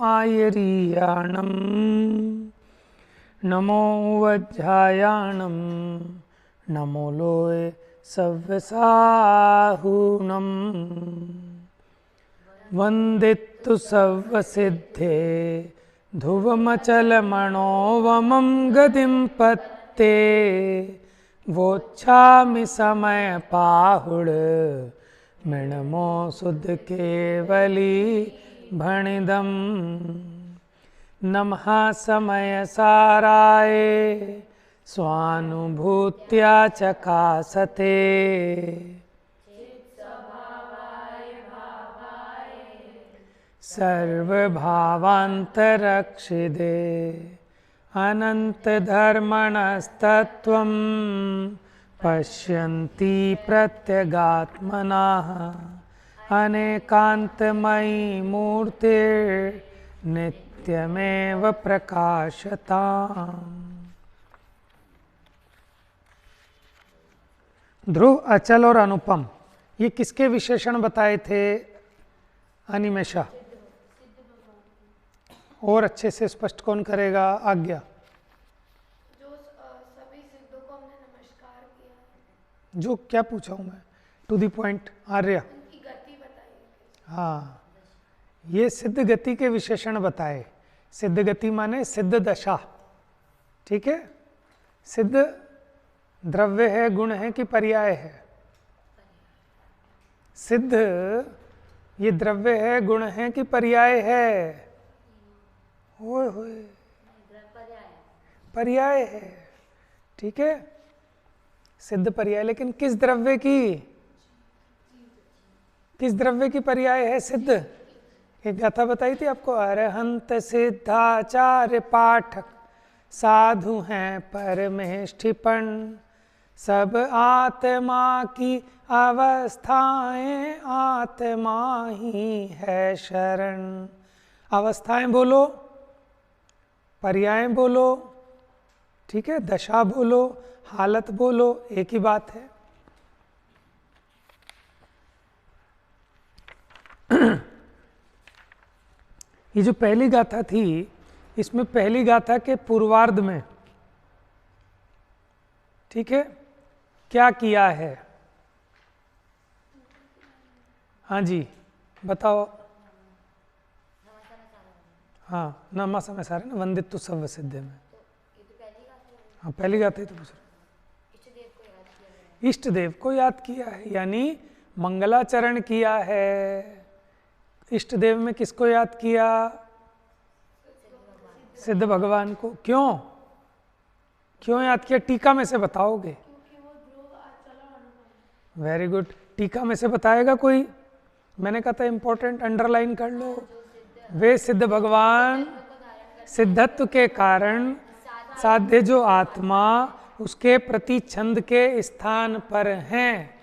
आयरीयाणं नमो वज्रायाणं नमो लोय सव्यसाहूनं वन्दितु सव्यसिद्धे ध्रुवमचलमणोवमं गतिं पत्ते वोच्छामि समय पाहुड मृणमो सुध केवली भणिदम नमः समय साराय स्वानुभूत्या चकासते सर्वभावान्तरक्षिदे अनन्तधर्मणस्तत्त्वं पश्यन्ति प्रत्यगात्मनः अनेकान्तमयी मूर्तिर्नित्यमेव प्रकाशताम्। ध्रुव, अचल और अनुपम, ये किसके विशेषण बताए थे अनिमेषा? और अच्छे से स्पष्ट कौन करेगा? आज्ञा। जो सभी सिद्धों को हमने नमस्कार किया। जो क्या पूछा हूँ मैं? To the point. आर्या। उनकी गति बताइए। हाँ, ये सिद्ध गति के विशेषण बताए। सिद्ध गति माने सिद्ध दशा। ठीक है, सिद्ध द्रव्य है, गुण है कि पर्याय है? सिद्ध ये द्रव्य है, गुण है कि पर्याय है? होए होए, पर्याय है। ठीक है, सिद्ध पर्याय। लेकिन किस द्रव्य की? किस द्रव्य की पर्याय है सिद्ध? एक गाथा बताई थी आपको, अरहंत सिद्धाचार्य पाठक साधु हैं परमेष्ठिपन, सब आत्मा की अवस्थाएं आत्मा ही है शरण। अवस्थाएं बोलो, पर्याय बोलो, ठीक है, दशा बोलो, हालत बोलो, एक ही बात है। ये जो पहली गाथा थी, इसमें पहली गाथा के पूर्वार्ध में, ठीक है, क्या किया है? हाँ जी बताओ। हाँ, नमा समय सारे ना, वंदित तो सब सिद्धे में। हाँ, पहली गाथा ही तो पूछ रहे। इष्ट देव को याद किया है, यानी मंगलाचरण किया है। इष्ट देव में किसको याद किया? सिद्ध भगवान को। क्यों क्यों याद किया? टीका में से बताओगे? वेरी गुड, टीका में से बताएगा कोई? मैंने कहा था इंपॉर्टेंट, अंडरलाइन कर लो। वे सिद्ध भगवान सिद्धत्व के कारण साध्य जो आत्मा उसके प्रति छंद के स्थान पर हैं,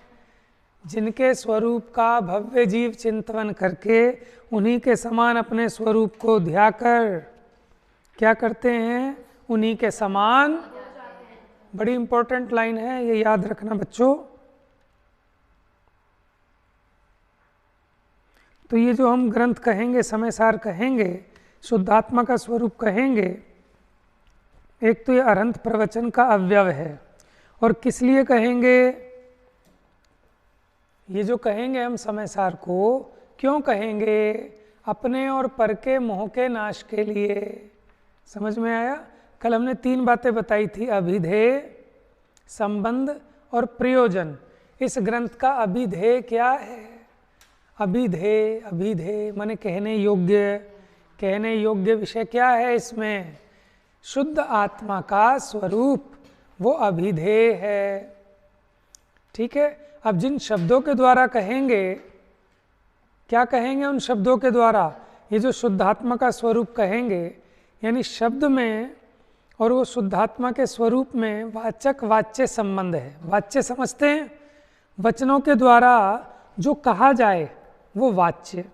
जिनके स्वरूप का भव्य जीव चिंतन करके उन्हीं के समान अपने स्वरूप को ध्याकर क्या करते हैं? उन्हीं के समान। बड़ी इंपॉर्टेंट लाइन है, ये याद रखना बच्चों। तो ये जो हम ग्रंथ कहेंगे, समय सार कहेंगे, शुद्धात्मा का स्वरूप कहेंगे, एक तो ये अरहंत प्रवचन का अवयव है। और किस लिए कहेंगे? ये जो कहेंगे हम समय सार को, क्यों कहेंगे? अपने और पर के मोह के नाश के लिए। समझ में आया? कल हमने 3 बातें बताई थी, अभिधेय, संबंध और प्रयोजन। इस ग्रंथ का अभिधेय क्या है? अभिधेय, अभिधेय माने कहने योग्य। कहने योग्य विषय क्या है इसमें? शुद्ध आत्मा का स्वरूप, वो अभिधेय है। ठीक है, अब जिन शब्दों के द्वारा कहेंगे, क्या कहेंगे उन शब्दों के द्वारा? ये जो शुद्धात्मा का स्वरूप कहेंगे, यानी शब्द में और वो शुद्धात्मा के स्वरूप में वाचक वाच्य संबंध है। वाच्य समझते हैं? वचनों के द्वारा जो कहा जाए वो वाच्य,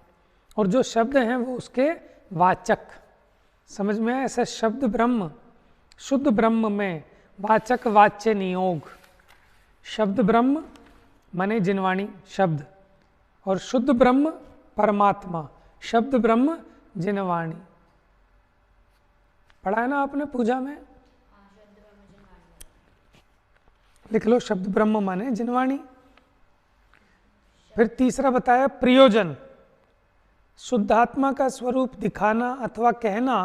और जो शब्द हैं वो उसके वाचक। समझ में आया? ऐसा शब्द ब्रह्म, शुद्ध ब्रह्म में वाचक वाच्य नियोग। शब्द ब्रह्म माने जिनवाणी शब्द, और शुद्ध ब्रह्म परमात्मा, शब्द ब्रह्म जिनवाणी। पढ़ा है ना आपने पूजा में? लिख लो, शब्द ब्रह्म माने जिनवाणी। फिर तीसरा बताया प्रयोजन, शुद्धात्मा का स्वरूप दिखाना अथवा कहना,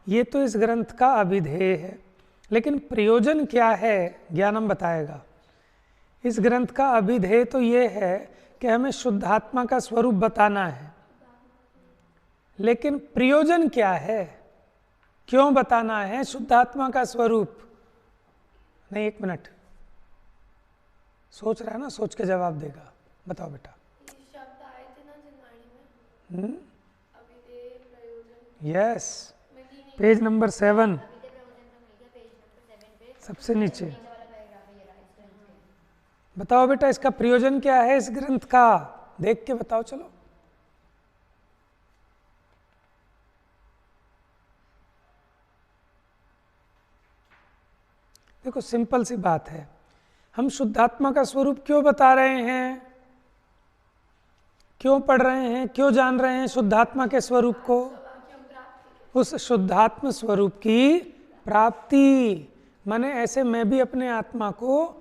ये तो इस ग्रंथ का अभिधेय है। लेकिन प्रयोजन क्या है, ज्ञानम बताएगा। इस ग्रंथ का अभिधेय तो ये है कि हमें शुद्धात्मा का स्वरूप बताना है, लेकिन प्रयोजन क्या है, क्यों बताना है शुद्धात्मा का स्वरूप? नहीं, एक मिनट, सोच रहा है ना, सोच के जवाब देगा। बताओ बेटा। ये शब्द आए थे ना जिनवाणी में, अभिधेय, प्रयोजन। यस, पेज नंबर 7, सबसे नीचे। बताओ बेटा, इसका प्रयोजन क्या है इस ग्रंथ का? देख के बताओ, चलो। देखो, सिंपल सी बात है, हम शुद्धात्मा का स्वरूप क्यों बता रहे हैं, क्यों पढ़ रहे हैं, क्यों जान रहे हैं शुद्धात्मा के स्वरूप को? उस शुद्धात्म स्वरूप की प्राप्ति, माने ऐसे मैं भी अपने आत्मा को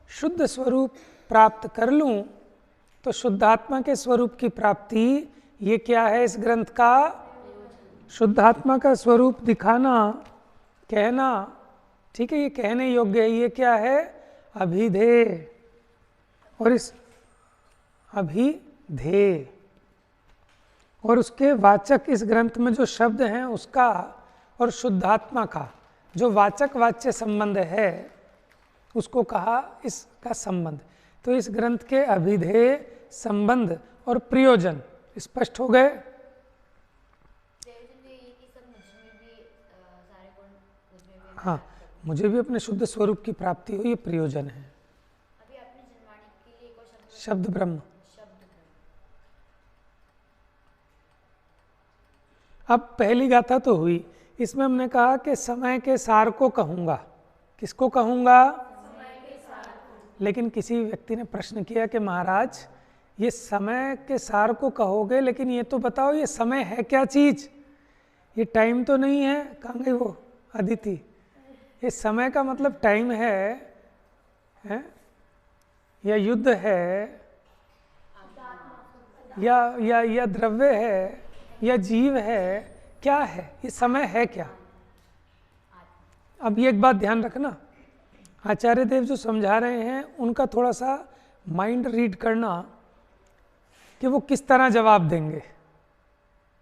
शुद्ध स्वरूप प्राप्त कर लूं, तो शुद्धात्मा के स्वरूप की प्राप्ति, ये क्या है इस ग्रंथ का? शुद्धात्मा का स्वरूप दिखाना, कहना, ठीक है, ये कहने योग्य है। ये क्या है? अभिधेय। और इस अभिधेय और उसके वाचक इस ग्रंथ में जो शब्द हैं उसका और शुद्धात्मा का जो वाचक वाच्य संबंध है, उसको कहा इसका संबंध। तो इस ग्रंथ के अभिधेय, संबंध और प्रयोजन स्पष्ट हो गए। हाँ, मुझे भी अपने शुद्ध स्वरूप की प्राप्ति हो, ये प्रयोजन है। अभी आपने जिनवाणी के लिए एक और शब्द ब्रह्म। अब पहली गाथा तो हुई, इसमें हमने कहा कि समय के सार को कहूँगा। किसको कहूँगा? समय के सार को। लेकिन किसी व्यक्ति ने प्रश्न किया कि महाराज, ये समय के सार को कहोगे, लेकिन ये तो बताओ ये समय है क्या चीज़? ये टाइम तो नहीं है। कहाँ गई वो अदिति? ये समय का मतलब टाइम है या युद्ध है या द्रव्य है या जीव है, क्या है ये समय है क्या? अब ये एक बात ध्यान रखना, आचार्य देव जो समझा रहे हैं उनका थोड़ा सा माइंड रीड करना कि वो किस तरह जवाब देंगे।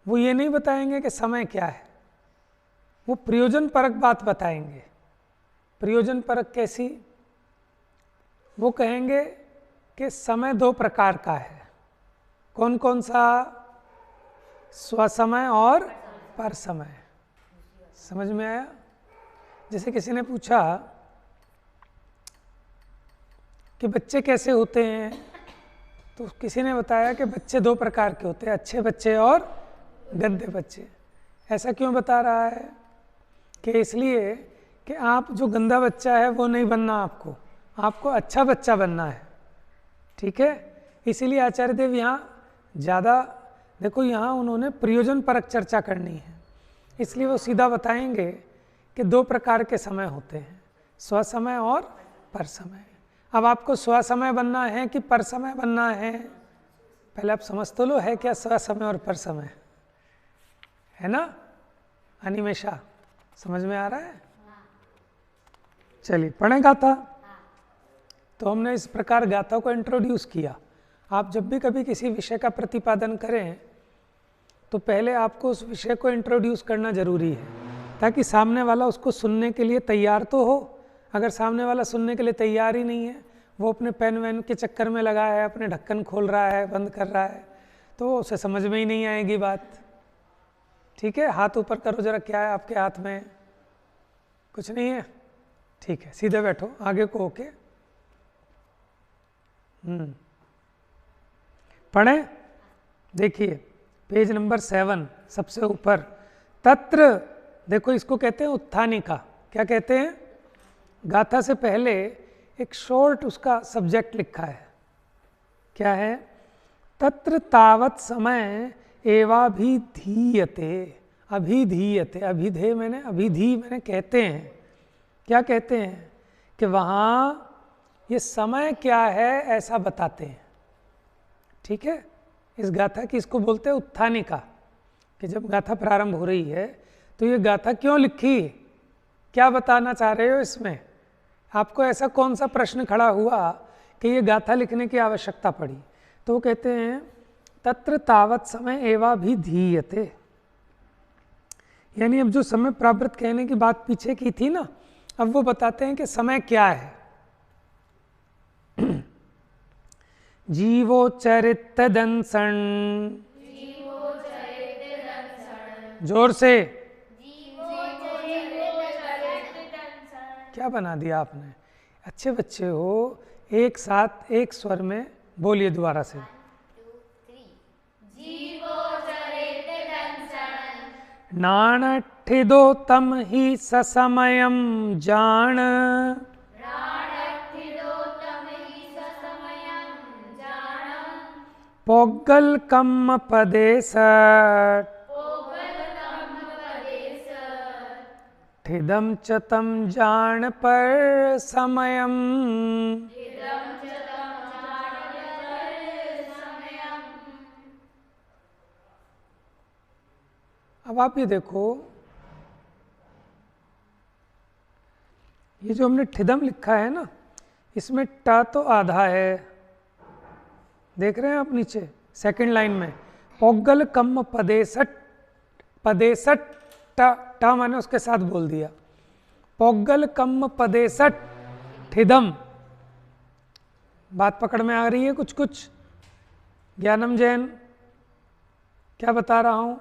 वो ये नहीं बताएंगे कि समय क्या है, वो प्रयोजन परक बात बताएंगे। प्रयोजन परक कैसी? वो कहेंगे कि समय दो प्रकार का है। कौन कौन सा? स्वसमय और पर समय। समझ में आया? जैसे किसी ने पूछा कि बच्चे कैसे होते हैं, तो किसी ने बताया कि बच्चे दो प्रकार के होते हैं, अच्छे बच्चे और गंदे बच्चे। ऐसा क्यों बता रहा है? कि इसलिए कि आप जो गंदा बच्चा है वो नहीं बनना, आपको अच्छा बच्चा बनना है। ठीक है, इसीलिए आचार्य देव यहाँ ज़्यादा, देखो यहाँ उन्होंने प्रयोजन परक चर्चा करनी है, इसलिए वो सीधा बताएंगे कि दो प्रकार के समय होते हैं, स्वसमय और पर समय। अब आपको स्वसमय बनना है कि पर समय बनना है? पहले आप समझ तो लो, है क्या स्वसमय और पर समय, है ना? अनिमेषा, समझ में आ रहा है? चलिए पढ़ें गाथा। तो हमने इस प्रकार गाथा को इंट्रोड्यूस किया। आप जब भी कभी किसी विषय का प्रतिपादन करें तो पहले आपको उस विषय को इंट्रोड्यूस करना जरूरी है, ताकि सामने वाला उसको सुनने के लिए तैयार तो हो। अगर सामने वाला सुनने के लिए तैयार ही नहीं है, वो अपने पेन वैन के चक्कर में लगा है, अपने ढक्कन खोल रहा है, बंद कर रहा है, तो उसे समझ में ही नहीं आएगी बात। ठीक है, हाथ ऊपर करो जरा, क्या है आपके हाथ में? कुछ नहीं है? ठीक है, सीधे बैठो, आगे को होके। पढ़ें, देखिए पेज नंबर 7 सबसे ऊपर। तत्र, देखो इसको कहते हैं उत्थानिका। क्या कहते हैं? गाथा से पहले एक शॉर्ट उसका सब्जेक्ट लिखा है। क्या है? तत्र तावत समय एवाभिधीयते। अभिधीयते, अभिधेय मैंने अभिधी मैंने कहते हैं, क्या कहते हैं कि वहाँ ये समय क्या है ऐसा बताते हैं। ठीक है, इस गाथा की इसको बोलते हैं उत्थानिका, कि जब गाथा प्रारंभ हो रही है तो ये गाथा क्यों लिखी, क्या बताना चाह रहे हो इसमें, आपको ऐसा कौन सा प्रश्न खड़ा हुआ कि ये गाथा लिखने की आवश्यकता पड़ी। तो वो कहते हैं तत्र तावत समय एवाभिधीयते, यानी अब जो समय प्रावृत्त कहने की बात पीछे की थी ना, अब वो बताते हैं कि समय क्या है। जीवोच्चरित दंसन, जोर से, क्या बना दिया आपने, अच्छे बच्चे हो, एक साथ एक स्वर में बोलिए दोबारा से। नाणठिदो तम ही ससमयम जान, पोगल कम पदे सट, ठिदम च तम जान पर समयम। अब आप ये देखो, ये जो हमने ठिदम लिखा है ना, इसमें ट तो आधा है, देख रहे हैं आप नीचे सेकंड लाइन में, पोगल कम पदेसट, पदेसट ट मैंने उसके साथ बोल दिया, पोगल कम पदेसट ठिदम। बात पकड़ में आ रही है कुछ कुछ? ज्ञानम जैन, क्या बता रहा हूं?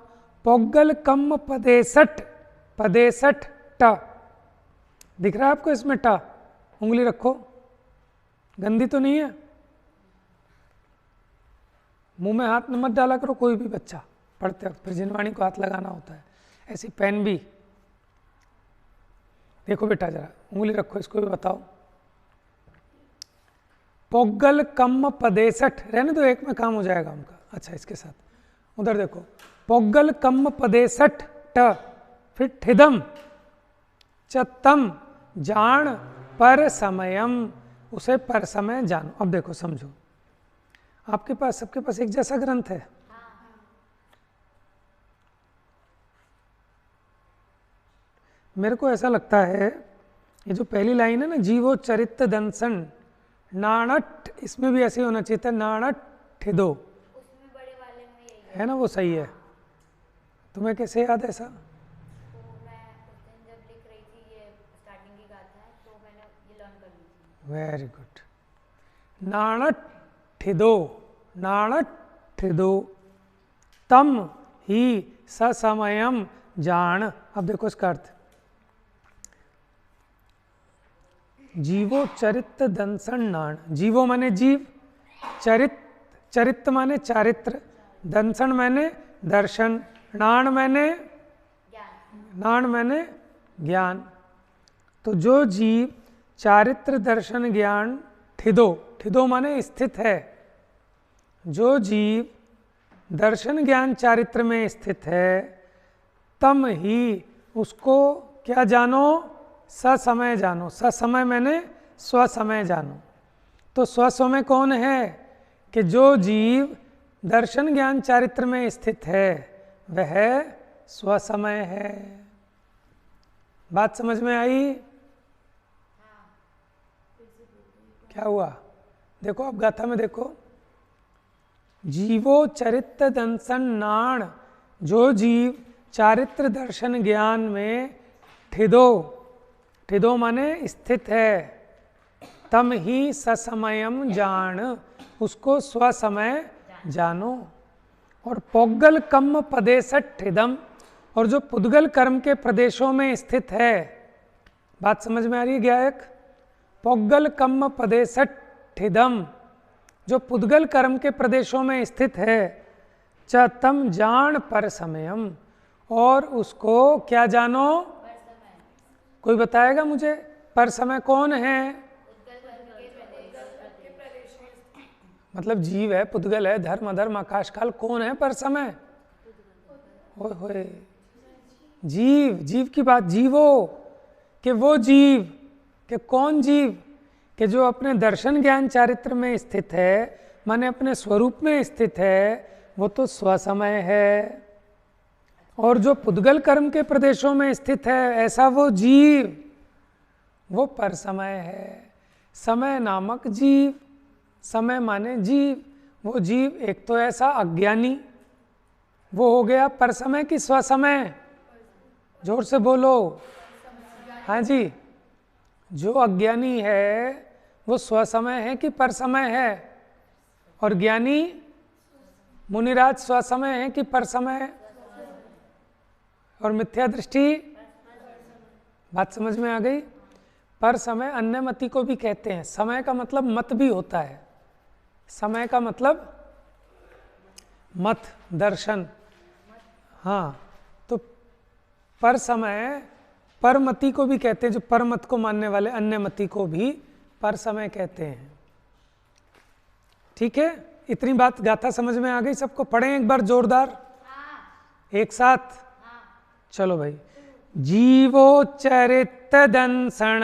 पोगल कम पदेसट, पदेसट ट, दिख रहा है आपको इसमें ट? उंगली रखो, गंदी तो नहीं है, मुंह में हाथ मत डाला करो कोई भी बच्चा पढ़ते वक्त, फिर जिनवाणी को हाथ लगाना होता है, ऐसी पेन भी। देखो बेटा जरा उंगली रखो, इसको भी बताओ। पोगल कम पदेसठ, रहने दो, एक में काम हो जाएगा उनका। अच्छा इसके साथ उधर देखो, पोगल कम पदेसठ ट, फिर ठिदम चतम जान पर समयम, उसे पर समय जानो। अब देखो समझो, आपके पास सबके पास एक जैसा ग्रंथ है, मेरे को ऐसा लगता है ये जो पहली लाइन है ना, जीवो चरित्र दंसन नाणट, इसमें भी ऐसे होना चाहिए था, नाणट ठिदो, उसमें बड़े वाले में यही है ना, वो सही है। तुम्हें कैसे याद है ऐसा? तो मैं उस दिन जब लिख रही थी, ये स्टार्टिंग की गाथा है, तो मैंने ये लर्न कर ली थी। Very good. नाणट ठिदो, नाणट ठिदो तम ही ससमयम जान। अब देखो इसका अर्थ, जीवो चरित्र दंसन नाण, जीवो माने जीव, चरित्र माने चारित्र, दंसन माने दर्शन, नाण माने नाण माने ज्ञान। तो जो जीव चारित्र दर्शन ज्ञान ठिदो, ठिदो माने स्थित है, जो जीव दर्शन ज्ञान चारित्र में स्थित है, तम ही उसको क्या जानो, ससमय जानो। ससमय मैंने स्वसमय जानो। तो स्वसमय कौन है? कि जो जीव दर्शन ज्ञान चारित्र में स्थित है वह स्वसमय है। बात समझ में आई? क्या हुआ? देखो अब गाथा में देखो, जीवो चरित्र दंसन नाण, जो जीव चारित्र दर्शन ज्ञान में ठिदो, ठिदो माने स्थित है, तम ही ससमयम जान, उसको स्वसमय जानो। और पोगल कम पदेसठ ठिदम, और जो पुद्गल कर्म के प्रदेशों में स्थित है, बात समझ में आ रही है गायक? पोगल कम पदेसठ ठिदम, जो पुद्गल कर्म के प्रदेशों में स्थित है, च तम जान पर समयम, और उसको क्या जानो? कोई बताएगा मुझे पर समय कौन है? मतलब जीव है, पुद्गल है, धर्म अधर्म आकाश काल, कौन है पर समय? ओए होए, जीव, जीव की बात, जीवो, कि वो जीव, कि कौन जीव, कि जो अपने दर्शन ज्ञान चारित्र में स्थित है, माने अपने स्वरूप में स्थित है, वो तो स्वसमय है। और जो पुद्गल कर्म के प्रदेशों में स्थित है, ऐसा वो जीव, वो परसमय है। समय नामक जीव, समय माने जीव, वो जीव एक तो ऐसा अज्ञानी, वो हो गया परसमय की स्वसमय, जोर से बोलो, हाँ जी, जो अज्ञानी है वो स्वसमय है कि परसमय है, और ज्ञानी मुनिराज स्वसमय है कि परसमय है, और मिथ्या दृष्टि, बात समझ में आ गई। पर समय अन्य मति को भी कहते हैं, समय का मतलब मत भी होता है, समय का मतलब मत, दर्शन, हाँ, तो पर समय परमति को भी कहते हैं, जो परमत को मानने वाले अन्य मति को भी पर समय कहते हैं। ठीक है, इतनी बात गाथा समझ में आ गई सबको? पढ़ें एक बार जोरदार, एक साथ, चलो भाई। जीवोच्चरित दंसण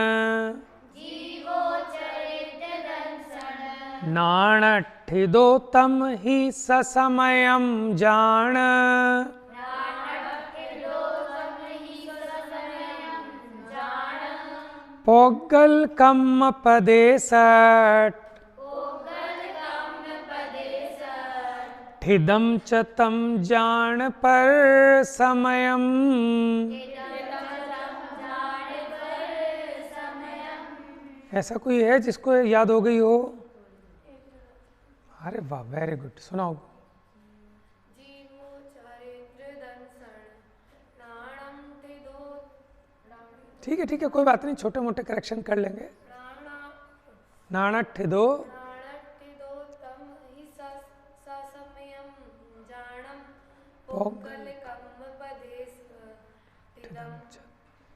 नाणठिदो तम ही ससमयम जान पोगल कम पदेसट ठिदम च तम जान पर समयम। ऐसा कोई है जिसको याद हो गई हो? अरे वाह, वेरी गुड, सुनाओ। ठीक है ठीक है, कोई बात नहीं, छोटे मोटे करेक्शन कर लेंगे। नाणठ दो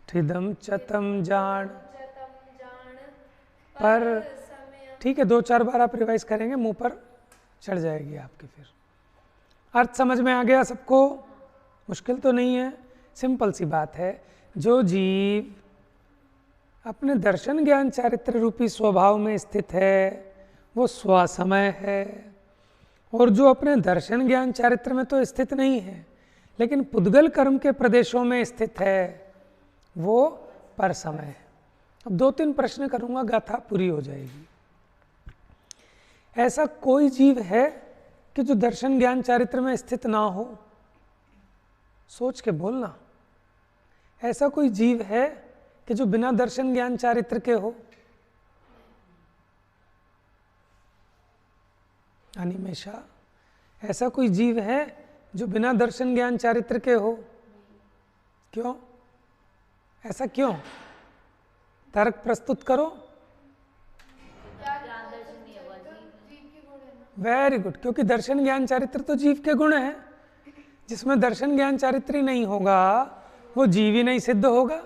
ठिदम चतम जान पर। ठीक है, 2-4 बार आप रिवाइज करेंगे, मुंह पर चढ़ जाएगी आपके। फिर अर्थ समझ में आ गया सबको? मुश्किल तो नहीं है, सिंपल सी बात है। जो जीव अपने दर्शन ज्ञान चारित्र रूपी स्वभाव में स्थित है वो स्वसमय है, और जो अपने दर्शन ज्ञान चारित्र में तो स्थित नहीं है लेकिन पुद्गल कर्म के प्रदेशों में स्थित है, वो परसमय है। अब 2-3 प्रश्न करूंगा, गाथा पूरी हो जाएगी। ऐसा कोई जीव है कि जो दर्शन ज्ञान चारित्र में स्थित ना हो? सोच के बोलना। ऐसा कोई जीव है कि जो बिना दर्शन ज्ञान चारित्र के हो? अनिमेषा, ऐसा कोई जीव है जो बिना दर्शन ज्ञान चारित्र के हो? क्यों? ऐसा क्यों? तर्क प्रस्तुत करो। वेरी गुड, क्योंकि दर्शन ज्ञान चारित्र तो जीव के गुण है। जिसमें दर्शन ज्ञान चारित्र ही नहीं होगा वो जीव ही नहीं सिद्ध होगा।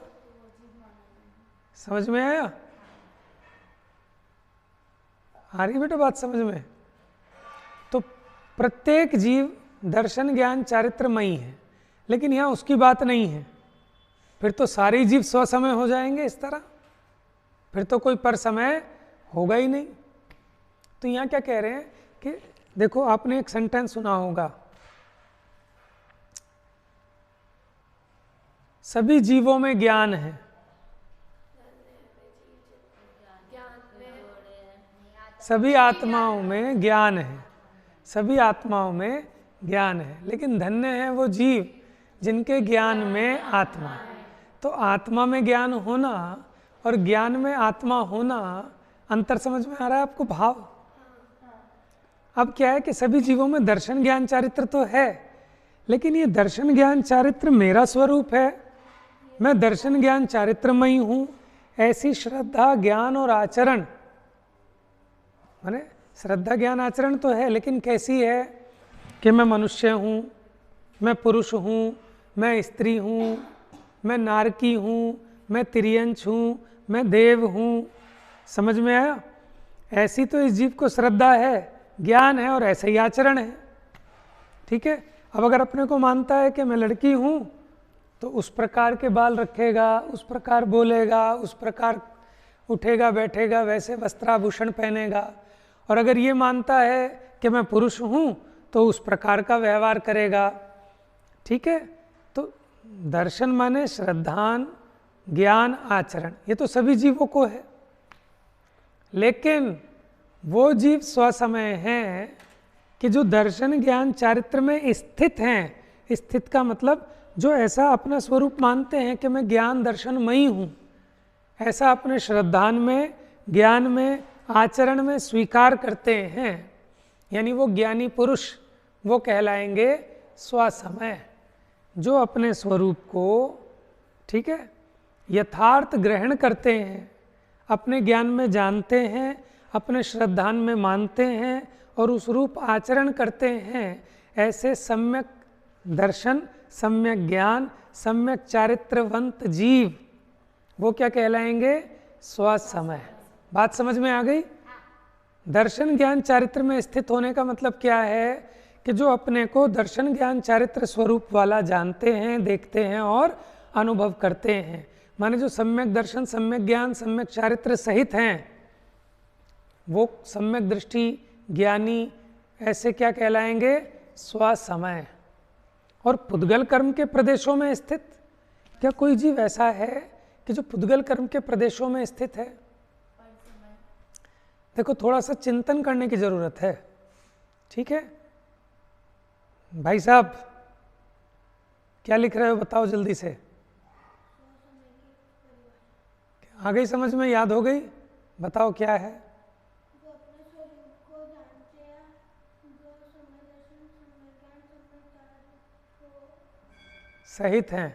समझ में आया? आ रही बेटा बात समझ में? तो प्रत्येक जीव दर्शन ज्ञान चारित्रमयी है, लेकिन यहाँ उसकी बात नहीं है। फिर तो सारे जीव स्वसमय हो जाएंगे इस तरह, फिर तो कोई पर समय होगा ही नहीं। तो यहाँ क्या कह रहे हैं कि देखो, आपने एक सेंटेंस सुना होगा, सभी जीवों में ज्ञान है। सभी आत्माओं में ज्ञान है, सभी आत्माओं में ज्ञान है, लेकिन धन्य है वो जीव जिनके ज्ञान में आत्मा है। तो आत्मा में ज्ञान होना और ज्ञान में आत्मा होना, अंतर समझ में आ रहा है आपको? भाव। अब क्या है कि सभी जीवों में दर्शन ज्ञान चारित्र तो है, लेकिन ये दर्शन ज्ञान चारित्र मेरा स्वरूप है, मैं दर्शन ज्ञान चारित्रमयी हूँ। ऐसी श्रद्धा ज्ञान और आचरण, माने श्रद्धा ज्ञान आचरण तो है, लेकिन कैसी है कि मैं मनुष्य हूँ, मैं पुरुष हूँ, मैं स्त्री हूँ, मैं नारकी हूँ, मैं तिर्यंच हूँ, मैं देव हूँ। समझ में आया? ऐसी तो इस जीव को श्रद्धा है, ज्ञान है, और ऐसा ही आचरण है। ठीक है। अब अगर अपने को मानता है कि मैं लड़की हूँ तो उस प्रकार के बाल रखेगा, उस प्रकार बोलेगा, उस प्रकार उठेगा बैठेगा, वैसे वस्त्राभूषण पहनेगा। और अगर ये मानता है कि मैं पुरुष हूँ तो उस प्रकार का व्यवहार करेगा। ठीक है, तो दर्शन माने श्रद्धान, ज्ञान, आचरण, ये तो सभी जीवों को है। लेकिन वो जीव स्वसमय हैं कि जो दर्शन ज्ञान चारित्र में स्थित हैं। स्थित का मतलब जो ऐसा अपना स्वरूप मानते हैं कि मैं ज्ञान दर्शनमयी हूँ, ऐसा अपने श्रद्धान में, ज्ञान में, आचरण में स्वीकार करते हैं, यानी वो ज्ञानी पुरुष, वो कहलाएंगे स्वसमय, जो अपने स्वरूप को, ठीक है, यथार्थ ग्रहण करते हैं, अपने ज्ञान में जानते हैं, अपने श्रद्धान में मानते हैं और उस रूप आचरण करते हैं। ऐसे सम्यक दर्शन, सम्यक ज्ञान, सम्यक चारित्रवंत जीव, वो क्या कहलाएंगे? स्वसमय। बात समझ में आ गई? दर्शन ज्ञान चारित्र में स्थित होने का मतलब क्या है कि जो अपने को दर्शन ज्ञान चारित्र स्वरूप वाला जानते हैं, देखते हैं और अनुभव करते हैं। माने जो सम्यक दर्शन, सम्यक ज्ञान, सम्यक चारित्र सहित हैं, वो सम्यक दृष्टि ज्ञानी, ऐसे क्या कहलाएंगे? स्वसमय। और पुद्गल कर्म के प्रदेशों में स्थित, क्या कोई जीव ऐसा है कि जो पुद्गल कर्म के प्रदेशों में स्थित है? देखो, थोड़ा सा चिंतन करने की जरूरत है। ठीक है भाई साहब, क्या लिख रहे हो बताओ जल्दी से। आ गई समझ में? याद हो गई? बताओ क्या है। जो अपने स्वरूप को जानते हैं, जो समय दर्शन, समय ज्ञान, समय को सहित हैं,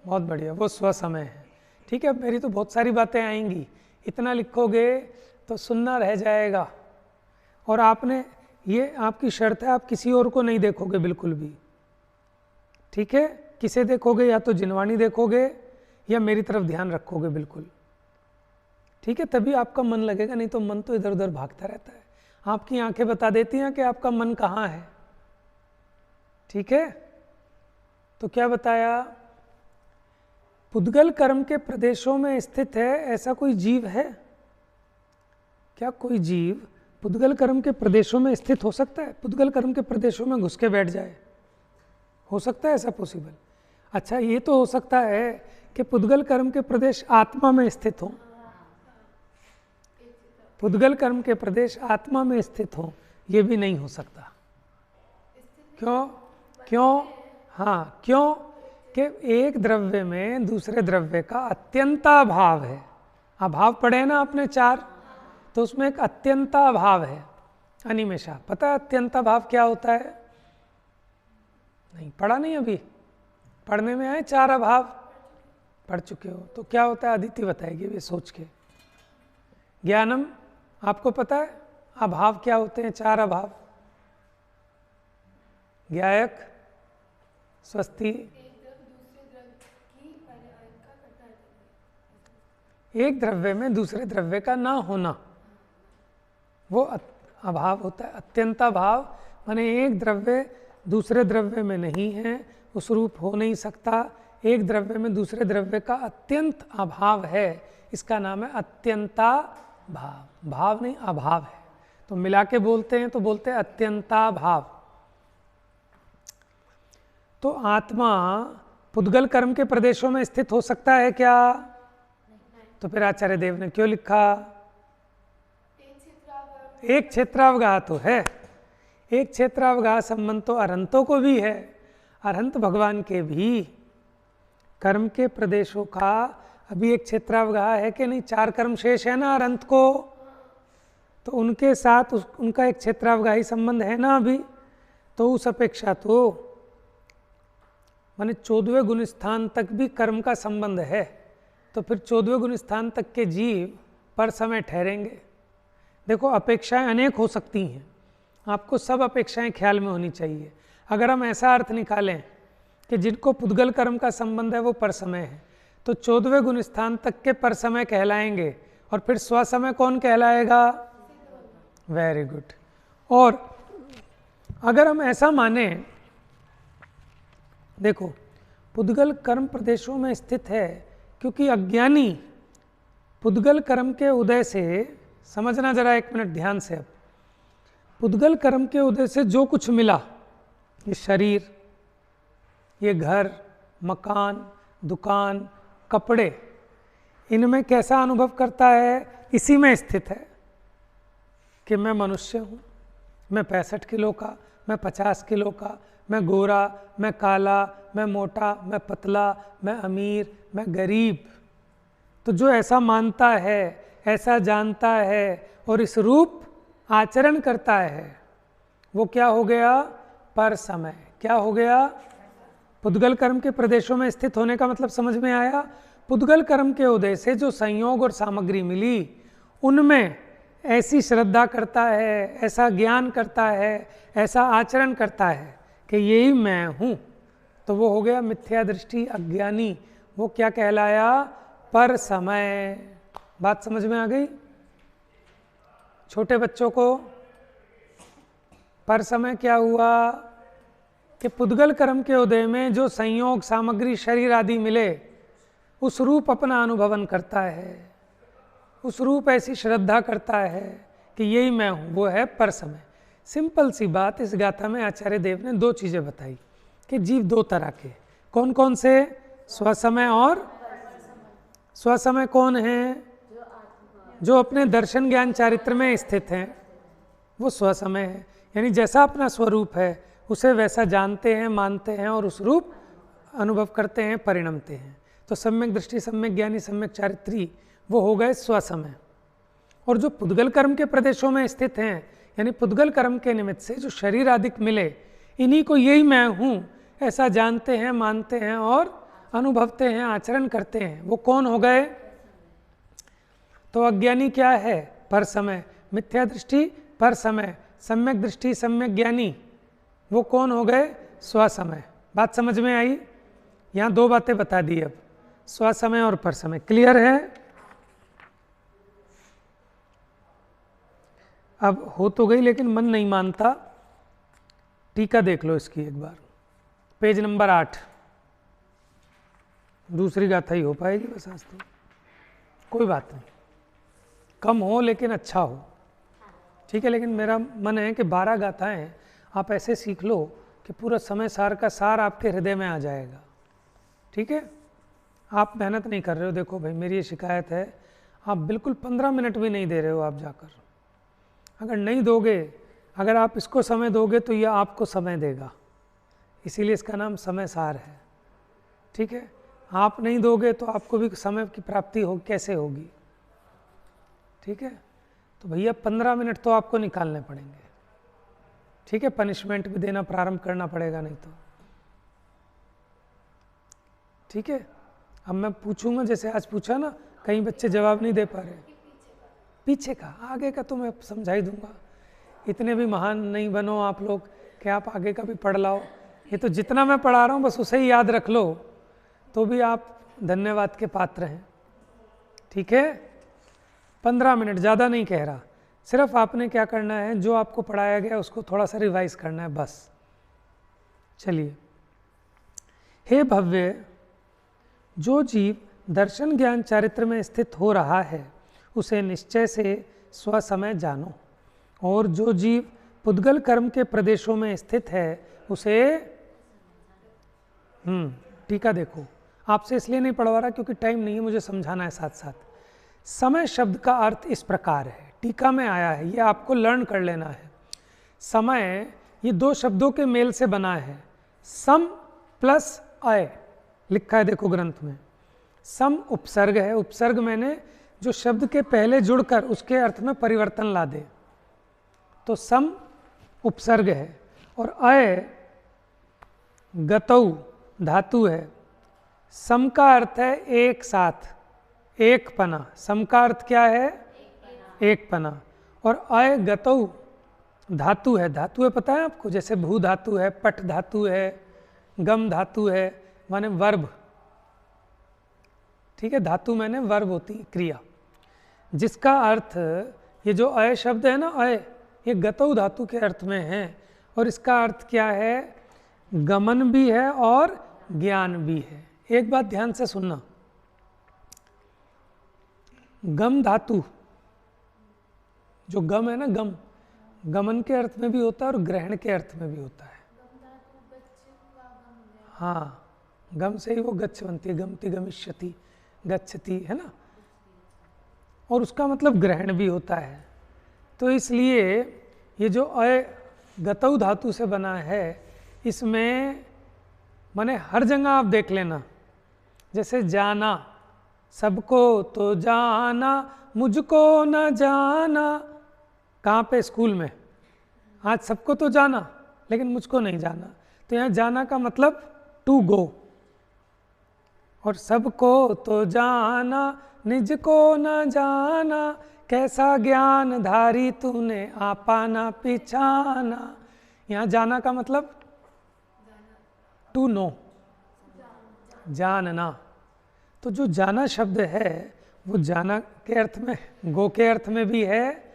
बहुत बढ़िया, वो स्वसमय है। ठीक है, अब मेरी तो बहुत सारी बातें आएंगी, इतना लिखोगे तो सुनना रह जाएगा। और आपने, ये आपकी शर्त है, आप किसी और को नहीं देखोगे बिल्कुल भी। ठीक है, किसे देखोगे? या तो जिनवाणी देखोगे या मेरी तरफ ध्यान रखोगे बिल्कुल। ठीक है, तभी आपका मन लगेगा, नहीं तो मन तो इधर उधर भागता रहता है। आपकी आंखें बता देती हैं कि आपका मन कहाँ है। ठीक है, तो क्या बताया? पुद्गल कर्म के प्रदेशों में स्थित है, ऐसा कोई जीव है? क्या कोई जीव पुद्गल कर्म के प्रदेशों में स्थित हो सकता है? पुद्गल कर्म के प्रदेशों में घुस के बैठ जाए, हो सकता है ऐसा पॉसिबल? अच्छा, ये तो हो सकता है कि पुद्गल कर्म के प्रदेश आत्मा में स्थित हो। पुद्गल कर्म के प्रदेश आत्मा में स्थित हो, ये भी नहीं हो सकता। क्यों? क्यों? हाँ, क्यों कि एक द्रव्य में दूसरे द्रव्य का अत्यंताभाव है। अभाव पढ़े ना आपने 4, तो उसमें एक अत्यंताभाव है। अनिमेषा, पता है अत्यंताभाव क्या होता है? नहीं पढ़ा? नहीं अभी पढ़ने में आए 4 अभाव? पढ़ चुके हो तो क्या होता है? अदिति बताएगी वे सोच के। ज्ञानम, आपको पता है अभाव क्या होते हैं? 4 अभाव। ज्ञायक, स्वस्ति, एक द्रव्य में दूसरे द्रव्य का ना होना, वो अभाव होता है। अत्यंताभाव माने एक द्रव्य दूसरे द्रव्य में नहीं है, उस रूप हो नहीं सकता, एक द्रव्य में दूसरे द्रव्य का अत्यंत अभाव है, इसका नाम है अत्यंताभाव। भाव नहीं, अभाव है। तो मिला के बोलते हैं तो बोलते हैं अत्यंताभाव। तो आत्मा पुद्गल कर्म के प्रदेशों में स्थित हो सकता है क्या? तो फिर आचार्य देव ने क्यों लिखा? एक क्षेत्रावगाह तो है, एक क्षेत्रावगाह संबंध तो अरहंतों को भी है। अरहंत भगवान के भी कर्म के प्रदेशों का अभी एक क्षेत्रावगाह है कि नहीं? 4 कर्म शेष है ना अरहंत को, तो उनके साथ उनका एक क्षेत्रावगाही संबंध है ना अभी। तो उस अपेक्षा तो माने 14वें गुण स्थान तक भी कर्म का संबंध है, तो फिर 14वें गुण स्थान तक के जीव पर समय ठहरेंगे। देखो, अपेक्षाएं अनेक हो सकती हैं, आपको सब अपेक्षाएं ख्याल में होनी चाहिए। अगर हम ऐसा अर्थ निकालें कि जिनको पुद्गल कर्म का संबंध है वो पर समय है, तो 14वें गुण स्थान तक के पर समय कहलाएंगे, और फिर स्वसमय कौन कहलाएगा? Very good. और अगर हम ऐसा माने, देखो पुद्गल कर्म प्रदेशों में स्थित है, क्योंकि अज्ञानी पुद्गल कर्म के उदय से, समझना जरा एक मिनट ध्यान से, अब पुद्गल कर्म के उदय से जो कुछ मिला, ये शरीर, ये घर, मकान, दुकान, कपड़े, इनमें कैसा अनुभव करता है? इसी में स्थित है कि मैं मनुष्य हूँ, मैं 65 किलो का, मैं 50 किलो का, मैं गोरा, मैं काला, मैं मोटा, मैं पतला, मैं अमीर, मैं गरीब। तो जो ऐसा मानता है, ऐसा जानता है और इस रूप आचरण करता है, वो क्या हो गया? पर समय। क्या हो गया? पुद्गल कर्म के प्रदेशों में स्थित होने का मतलब समझ में आया? पुद्गल कर्म के उदय से जो संयोग और सामग्री मिली, उनमें ऐसी श्रद्धा करता है, ऐसा ज्ञान करता है, ऐसा आचरण करता है कि यही मैं हूँ, तो वो हो गया मिथ्या दृष्टि, अज्ञानी। वो क्या कहलाया? पर समय। बात समझ में आ गई? छोटे बच्चों को पर समय क्या हुआ कि पुद्गल कर्म के उदय में जो संयोग, सामग्री, शरीर आदि मिले, उस रूप अपना अनुभवन करता है, उस रूप ऐसी श्रद्धा करता है कि यही मैं हूँ, वो है पर समय। सिंपल सी बात, इस गाथा में आचार्य देव ने दो चीज़ें बताई कि जीव दो तरह के, कौन कौन से? स्वसमय और स्वसमय कौन है? जो अपने दर्शन ज्ञान चारित्र में स्थित हैं, वो स्वसमय है, यानी जैसा अपना स्वरूप है उसे वैसा जानते हैं, मानते हैं और उस रूप अनुभव करते हैं, परिणमते हैं। तो सम्यक दृष्टि, सम्यक ज्ञानी, सम्यक चारित्री, वो हो गए स्वसमय। और जो पुद्गल कर्म के प्रदेशों में स्थित हैं, यानी पुद्गल कर्म के निमित्त से जो शरीर आदि मिले, इन्हीं को यही मैं हूँ ऐसा जानते हैं, मानते हैं और अनुभवते हैं, आचरण करते हैं, वो कौन हो गए? तो अज्ञानी क्या है? पर समय। मिथ्या दृष्टि पर समय, सम्यक दृष्टि, सम्यक ज्ञानी, वो कौन हो गए? स्वसमय। बात समझ में आई? यहाँ दो बातें बता दी, अब स्वसमय और पर समय। क्लियर है? अब हो तो गई, लेकिन मन नहीं मानता। टीका देख लो इसकी एक बार, पेज नंबर 8। दूसरी गाथा ही हो पाएगी बस आज तो, कोई बात नहीं, कम हो लेकिन अच्छा हो, ठीक है। लेकिन मेरा मन है कि 12 गाथाएं आप ऐसे सीख लो कि पूरा समय सार का सार आपके हृदय में आ जाएगा, ठीक है। आप मेहनत नहीं कर रहे हो, देखो भाई मेरी ये शिकायत है, आप बिल्कुल 15 मिनट भी नहीं दे रहे हो आप जाकर। अगर नहीं दोगे, अगर आप इसको समय दोगे तो यह आपको समय देगा, इसीलिए इसका नाम समय सार है, ठीक है। आप नहीं दोगे तो आपको भी समय की प्राप्ति हो कैसे होगी, ठीक है। तो भैया 15 मिनट तो आपको निकालने पड़ेंगे, ठीक है। पनिशमेंट भी देना प्रारंभ करना पड़ेगा नहीं तो, ठीक है। अब मैं पूछूंगा, जैसे आज पूछा ना, कई बच्चे जवाब नहीं दे पा रहे, पीछे का, आगे का तो मैं समझा ही दूंगा। इतने भी महान नहीं बनो आप लोग कि आप आगे का भी पढ़ लाओ, ये तो जितना मैं पढ़ा रहा हूँ बस उसे ही याद रख लो तो भी आप धन्यवाद के पात्र हैं, ठीक है। 15 मिनट, ज़्यादा नहीं कह रहा, सिर्फ आपने क्या करना है, जो आपको पढ़ाया गया उसको थोड़ा सा रिवाइज करना है बस। चलिए, हे भव्य, जो जीव दर्शन ज्ञान चारित्र में स्थित हो रहा है उसे निश्चय से स्वसमय जानो, और जो जीव पुद्गल कर्म के प्रदेशों में स्थित है उसे टीका देखो, आपसे इसलिए नहीं पढ़वा रहा क्योंकि टाइम नहीं है, मुझे समझाना है साथ साथ। समय शब्द का अर्थ इस प्रकार है, टीका में आया है, ये आपको लर्न कर लेना है। समय ये दो शब्दों के मेल से बना है, सम प्लस अय लिखा है, देखो ग्रंथ में। सम उपसर्ग है, उपसर्ग मैंने जो शब्द के पहले जुड़कर उसके अर्थ में परिवर्तन ला दे, तो सम उपसर्ग है। और अय गतौ धातु है। सम का अर्थ है एक साथ, एक पना। सम का अर्थ क्या है? एक पना। और अय गतौ धातु है, धातु है पता है आपको, जैसे भू धातु है, पट धातु है, गम धातु है, माने वर्ब, ठीक है। धातु मैंने वर्ब होती क्रिया, जिसका अर्थ ये जो अय शब्द है ना, अय, ये गतौ धातु के अर्थ में है। और इसका अर्थ क्या है? गमन भी है और ज्ञान भी है। एक बात ध्यान से सुनना, गम धातु, जो गम है ना, गम गमन के अर्थ में भी होता है और ग्रहण के अर्थ में भी होता है। हाँ, गम से ही वो गच्छ बनती है, गमति गमिष्यति गच्छति, है ना, और उसका मतलब ग्रहण भी होता है। तो इसलिए ये जो अय गतौ धातु से बना है, इसमें माने हर जगह आप देख लेना, जैसे जाना, सबको तो जाना मुझको न जाना, कहाँ पे? स्कूल में। आज सबको तो जाना लेकिन मुझको नहीं जाना, तो यहाँ जाना का मतलब टू गो, और सबको तो जाना निज को न जाना, कैसा ज्ञान धारी तूने आपा ना पिछाना। यहाँ जाना का मतलब टू नो, जानना। तो जो जाना शब्द है वो जाना के अर्थ में, गो के अर्थ में भी है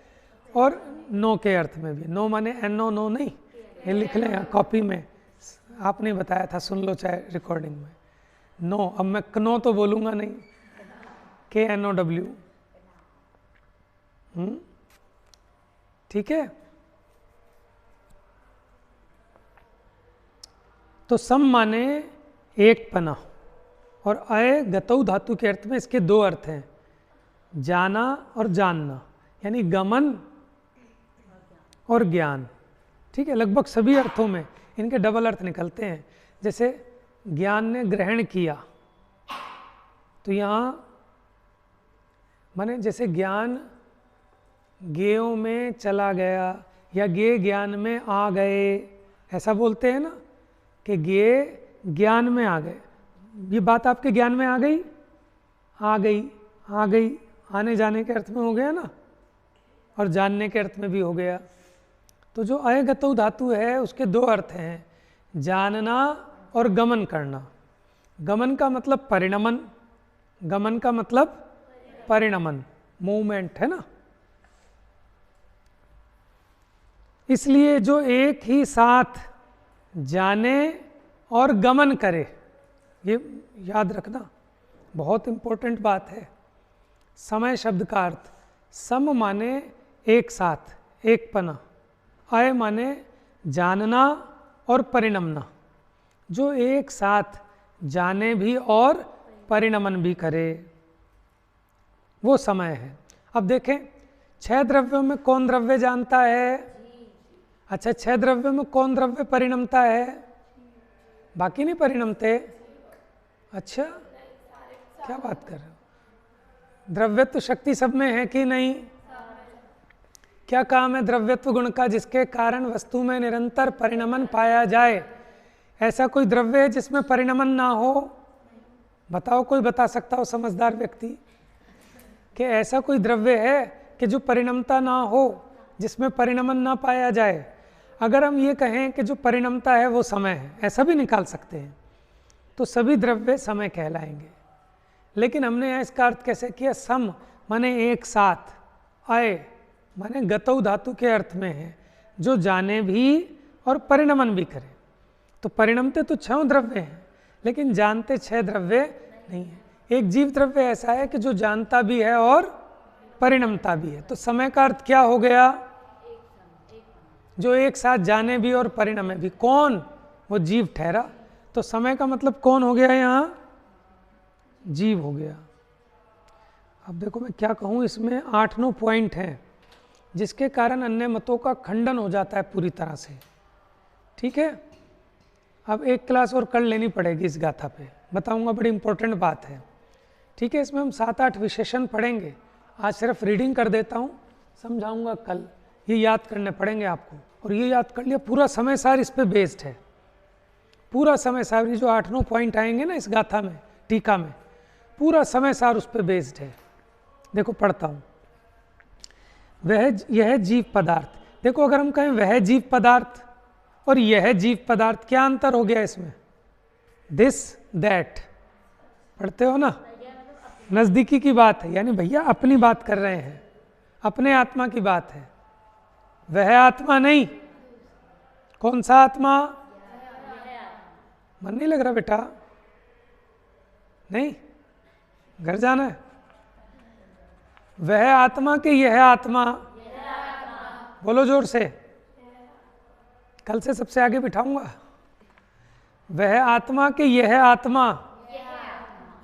और नो के अर्थ में भी। नो माने एन नो, नो नहीं, ये लिख लें यहाँ कॉपी में, आपने बताया था, सुन लो चाहे रिकॉर्डिंग में। नो, अब मैं कनो तो बोलूँगा नहीं, KNOW, ठीक है। तो सम माने एक पना, और अय गतौ धातु के अर्थ में इसके दो अर्थ हैं, जाना और जानना, यानी गमन और ज्ञान, ठीक है। लगभग सभी अर्थों में इनके डबल अर्थ निकलते हैं। जैसे ज्ञान ने ग्रहण किया, तो यहाँ माने जैसे ज्ञान गेयों में चला गया, या गे ज्ञान में आ गए, ऐसा बोलते हैं ना, कि गे ज्ञान में आ गए। ये बात आपके ज्ञान में आ गई, आ गई, आ गई, आने जाने के अर्थ में हो गया ना, और जानने के अर्थ में भी हो गया। तो जो अय गतौ धातु है उसके दो अर्थ हैं, जानना और गमन करना। गमन का मतलब परिणमन, गमन का मतलब परिणमन, मूवमेंट, है ना। इसलिए जो एक ही साथ जाने और गमन करे, ये याद रखना, बहुत इंपॉर्टेंट बात है। समय शब्द का अर्थ सम माने एक साथ, एक पना, अय माने जानना और परिणमना। जो एक साथ जाने भी और परिणमन भी करे, वो समय है। अब देखें, 6 द्रव्यों में कौन द्रव्य जानता है? अच्छा, 6 द्रव्यों में कौन द्रव्य परिणमता है? बाकी नहीं परिणमते? अच्छा, क्या बात कर रहे हो? द्रव्यत्व शक्ति सब में है कि नहीं? क्या काम है द्रव्यत्व गुण का? जिसके कारण वस्तु में निरंतर परिणमन पाया जाए। ऐसा कोई द्रव्य है जिसमें परिणमन ना हो? बताओ, कोई बता सकता हो समझदार व्यक्ति कि ऐसा कोई द्रव्य है कि जो परिणमता ना हो, जिसमें परिणमन ना पाया जाए? अगर हम ये कहें कि जो परिणमता है वो समय है, ऐसा भी निकाल सकते हैं, तो सभी द्रव्य समय कहलाएंगे। लेकिन हमने यहाँ इसका अर्थ कैसे किया? सम माने एक साथ, अय माने गतौ धातु के अर्थ में है, जो जाने भी और परिणमन भी करे। तो परिणमते तो 6 द्रव्य हैं, लेकिन जानते 6 द्रव्य नहीं है। एक जीव द्रव्य ऐसा है कि जो जानता भी है और परिणमता भी है। तो समय का अर्थ क्या हो गया? जो एक साथ जाने भी और परिणमे भी। कौन? वो जीव ठहरा। तो समय का मतलब कौन हो गया यहाँ? जीव हो गया। अब देखो मैं क्या कहूँ, इसमें 8-9 पॉइंट हैं जिसके कारण अन्य मतों का खंडन हो जाता है पूरी तरह से, ठीक है। अब एक क्लास और कर लेनी पड़ेगी इस गाथा पे, बताऊंगा, बड़ी इंपॉर्टेंट बात है, ठीक है। इसमें हम 7-8 विशेषण पढ़ेंगे। आज सिर्फ रीडिंग कर देता हूँ, समझाऊंगा कल। ये याद करने पड़ेंगे आपको, और ये याद कर लिया, पूरा समय सार इस पे बेस्ड है। पूरा समय सार, ये जो 8-9 पॉइंट आएंगे ना इस गाथा में, टीका में, पूरा समय सार उस पे बेस्ड है। देखो पढ़ता हूँ। यह जीव पदार्थ, देखो अगर हम कहें वह जीव पदार्थ और यह जीव पदार्थ, क्या अंतर हो गया इसमें? दिस दैट, पढ़ते हो ना, नज़दीकी की बात है, यानी भैया अपनी बात कर रहे हैं, अपने आत्मा की बात है। वह आत्मा नहीं, कौन सा आत्मा? मन नहीं लग रहा बेटा? नहीं, घर जाना है। वह आत्मा कि यह आत्मा, बोलो जोर से, कल से सबसे आगे बिठाऊंगा। वह आत्मा कि यह आत्मा,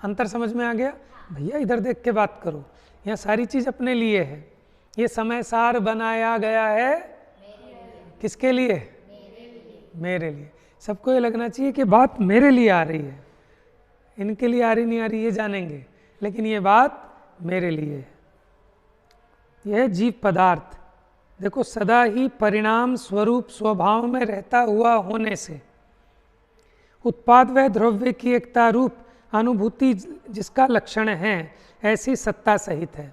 अंतर समझ में आ गया भैया? इधर देख के बात करो, यहाँ सारी चीज अपने लिए है। ये समय सार बनाया गया है किसके लिए? मेरे लिए। सबको ये लगना चाहिए कि बात मेरे लिए आ रही है, इनके लिए आ रही नहीं आ रही ये जानेंगे, लेकिन ये बात मेरे लिए है। यह जीव पदार्थ देखो सदा ही परिणाम स्वरूप स्वभाव में रहता हुआ होने से उत्पाद व द्रव्य की एकता रूप अनुभूति जिसका लक्षण है, ऐसी सत्ता सहित है।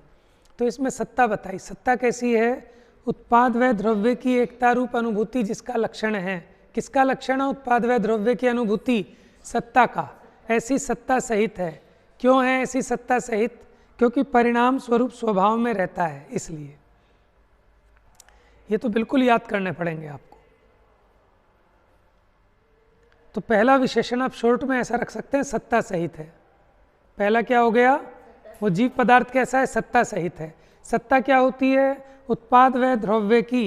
तो इसमें सत्ता बताई, सत्ता कैसी है? उत्पाद व द्रव्य की एकता रूप अनुभूति जिसका लक्षण है। किसका लक्षण है उत्पाद व द्रव्य की अनुभूति? सत्ता का। ऐसी सत्ता सहित है। क्यों है ऐसी सत्ता सहित? क्योंकि परिणाम स्वरूप स्वभाव में रहता है, इसलिए। ये तो बिल्कुल याद करने पड़ेंगे आपको। तो पहला विशेषण आप शॉर्ट में ऐसा रख सकते हैं, सत्ता सहित है। पहला क्या हो गया? वो जीव पदार्थ कैसा है? सत्ता सहित है। सत्ता क्या होती है? उत्पाद व द्रव्य की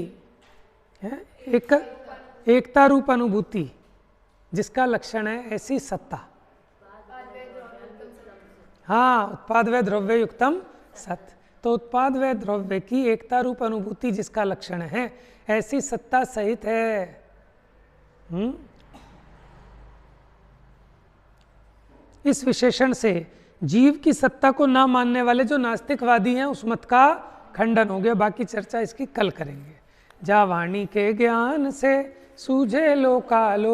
एकता रूप अनुभूति जिसका लक्षण है, ऐसी सत्ता। हाँ, उत्पाद व द्रव्य युक्तम सत। तो उत्पाद व द्रव्य की एकता रूप अनुभूति जिसका लक्षण है, ऐसी सत्ता सहित है। इस विशेषण से जीव की सत्ता को ना मानने वाले जो नास्तिकवादी हैं उस मत का खंडन हो गया। बाकी चर्चा इसकी कल करेंगे। जा वाणी के ज्ञान से सूझे लोकालो